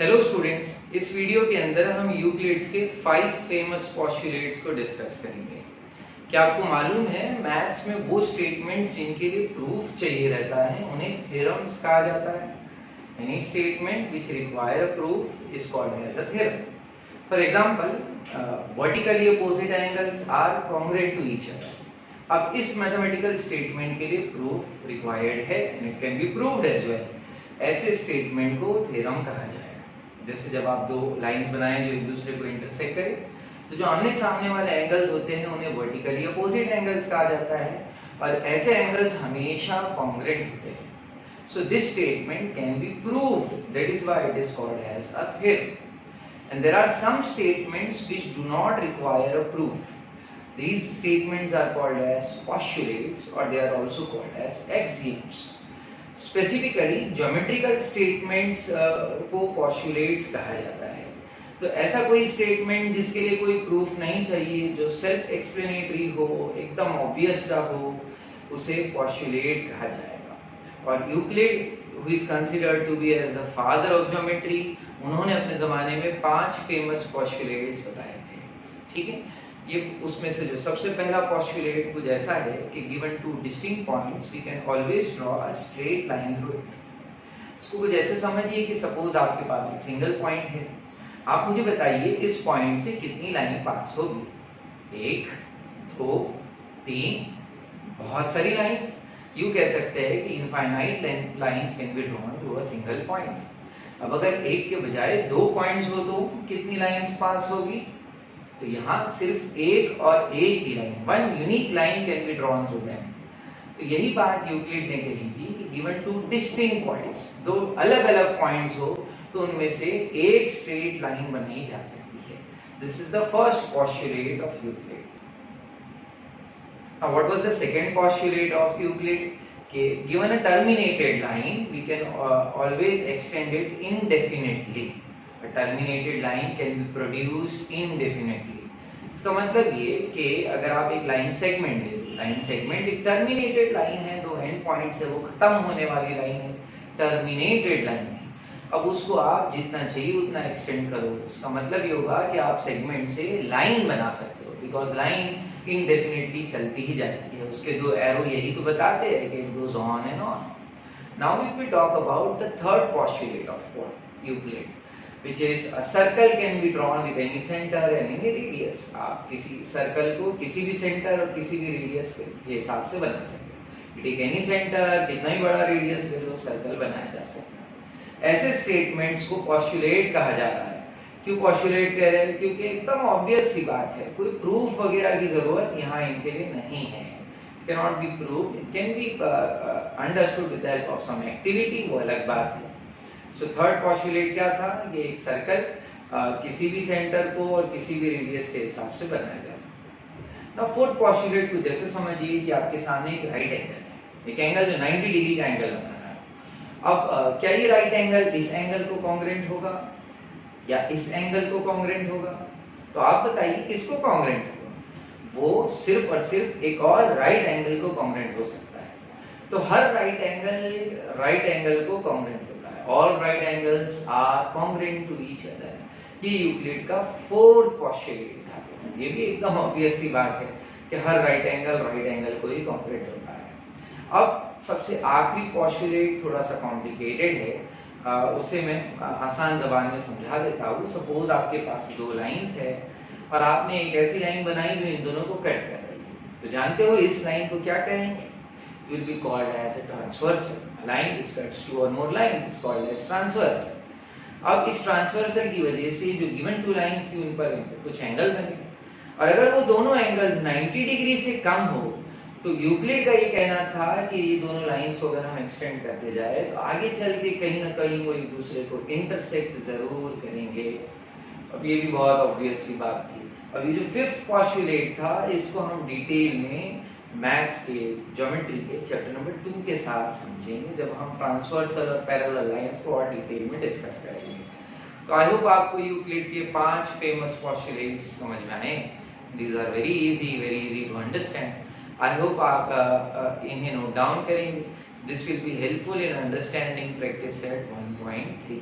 Hello students, इस video के अंदर हम यूक्लिड्स के 5 फेमस पोस्टुलेट्स को डिस्कस करेंगे। क्या आपको मालूम है मैथ्स में वो स्टेटमेंट्स जिनके लिए प्रूफ चाहिए रहता है उन्हें थ्योरम्स कहा जाता है। Any statement which require a proof is called as a theorem. For example, vertically opposite angles are congruent to each other. अब इस मैथमेटिकल स्टेटमेंट के लिए प्रूफ रिक्वायर्ड है and it can be proved as well. ऐसे statement को theorem कहा जाएगा। जैसे जब आप दो लाइंस बनाएं जो एक दूसरे को इंटरसेक्ट करें, तो जो आमने सामने वाले एंगल्स होते हैं उन्हें वर्टिकली अपोजिट एंगल्स कहा जाता है और ऐसे एंगल्स हमेशा कॉन्ग्रुएंट होते हैं। So this statement can be proved, that is why it is called as a theorem. And there are some statements which do not require a proof. These statements are called as postulates or they are also called as axioms. Specifically geometrical statements को postulates कहा जाता है। तो ऐसा कोई statement जिसके लिए कोई प्रूफ नहीं चाहिए, जो सेल्फ एक्सप्लेनेटरी हो, एकदम ऑब्वियस सा हो, उसे पोस्टुलेट कहा जाएगा। और Euclid, who is considered to be as the father of geometry, उन्होंने अपने ज़माने में 5 फेमस पोस्टुलेट्स बताए थे। ठीक है, ये उसमें से जो सबसे पहला पोस्टुलेट कुछ ऐसा है कि given two distinct points we can always draw a straight line through it. इसको कुछ ऐसे समझिए कि सपोज आपके पास एक सिंगल पॉइंट है, आप मुझे बताइए इस पॉइंट से कितनी लाइन पास होगी। 1, 2, 3, बहुत सारी लाइंस। यू कह सकते हैं कि infinite lines can be drawn through a single point. अब अगर एक के बजाय 2 पॉइंट्स हो तो कितनी लाइंस पास होगी? तो यहाँ सिर्फ एक और एक ही line, one unique line can be drawn through them. तो यही बात यूक्लिड ने कही थी कि गिवन टू डिस्टिंक्ट पॉइंट्स, दो अलग अलग पॉइंट्स हो तो उनमें से एक स्ट्रेट लाइन बनाई जा सकती है। This is the first postulate of Euclid. Now what was the second postulate of Euclid? कि given a terminated line we can always extend it indefinitely. A terminated line can be produced indefinitely. इसका मतलब ये कि अगर आप एक line segment ले, line segment एक टर्मिनेटेड लाइन है, दो एंड पॉइंट्स है, वो खत्म होने वाली लाइन है, टर्मिनेटेड लाइन है। अब उसको आप जितना चाहिए उतना एक्सटेंड करो, उसका मतलब ये होगा कि आप सेगमेंट से लाइन बना सकते हो, बिकॉज लाइन इनडेफिनेटली चलती ही जाती है। उसके दो एरो यही तो बताते हैं कि it goes on and on. Now if we talk about the third postulate of Euclid, which is a circle can be drawn with any center and any radius। आप किसी सर्कल को किसी भी सेंटर और किसी भी रेडियस के हिसाब से बना सकते हैं। टेक एनी सेंटर, कितना ही बड़ा रेडियस ले लो, सर्कल बनाया जा सकता है। ऐसे स्टेटमेंट्स को पोस्टुलेट कहा जा रहा है। क्यों पोस्टुलेट कह रहे हैं? क्योंकि एकदम ऑब्वियस सी बात है, कोई प्रूफ वगैरह की जरूरत यहाँ इनके लिए नहीं है। Cannot be proved, it can be understood with the help of some activity, वो अलग बात है। सो थर्ड पोस्टुलेट क्या था? ये एक सर्कल किसी भी सेंटर को और किसी भी रेडियस के हिसाब से बनाया जा सकता है। नाउ फोर्थ पोस्टुलेट को जैसे समझिए कि आपके सामने एक राइट एंगल है, एक एंगल जो 90 डिग्री का एंगल बना रहा है। अब क्या ये राइट एंगल इस एंगल को कॉन्ग्रुएंट होगा या इस एंगल को कॉन्ग्रुएंट होगा? तो आप बताइए किसको कॉन्ग्रुएंट होगा? वो सिर्फ और सिर्फ एक और राइट एंगल को कॉन्ग्रुएंट हो सकता है। तो हर राइट एंगल को कॉन्ग्रुएंट होता है। All right angles are congruent to each other। ये यूक्लिड का फोर्थ पोस्टुलेट था। ये भी एकदम ऑब्वियस सी बात है कि हर राइट एंगल को ही कॉन्ग्रुएंट होता है। अब सबसे आखिरी पोस्टुलेट थोड़ा सा कॉम्प्लिकेटेड है, उसे मैं आसान ज़बान में समझा देता हूँ। सपोज आपके पास दो लाइंस है और आपने एक ऐसी लाइन बनाई जो इन दोनों को कट कर रही है। तो जानते हो इस लाइन को क्या कहेंगे? Will be called as a transversal. A line which cuts two or more lines is called as transversal. अब इस ट्रांसवर्सल की वजह से जो गिवन टू लाइंस थी उन पर कुछ एंगल बने, और अगर वो दोनों एंगल्स 90 डिग्री से कम हो तो यूक्लिड का ये कहना था कि ये दोनों लाइंस को अगर हम एक्सटेंड करते जाए तो आगे चल के कहीं ना कहीं वो एक दूसरे को इंटरसेक्ट जरूर करेंगे। अब ये भी बहुत ऑब्वियस सी बात थी। अब ये जो फिफ्थ पोस्टुलेट था इसको हम डिटेल में मैथ्स के ज्योमेट्री के चैप्टर नंबर 2 के साथ समझेंगे, जब हम ट्रांसवर्सल और पैरेलल लाइंस को और डिटेल में डिस्कस करेंगे। तो आई होप आपको यूक्लिड के 5 फेमस पोस्टुलेट्स समझ में आए। These are very easy to understand. I hope आप इन्हें नोट डाउन करेंगे। This will be helpful in understanding practice set 1.3।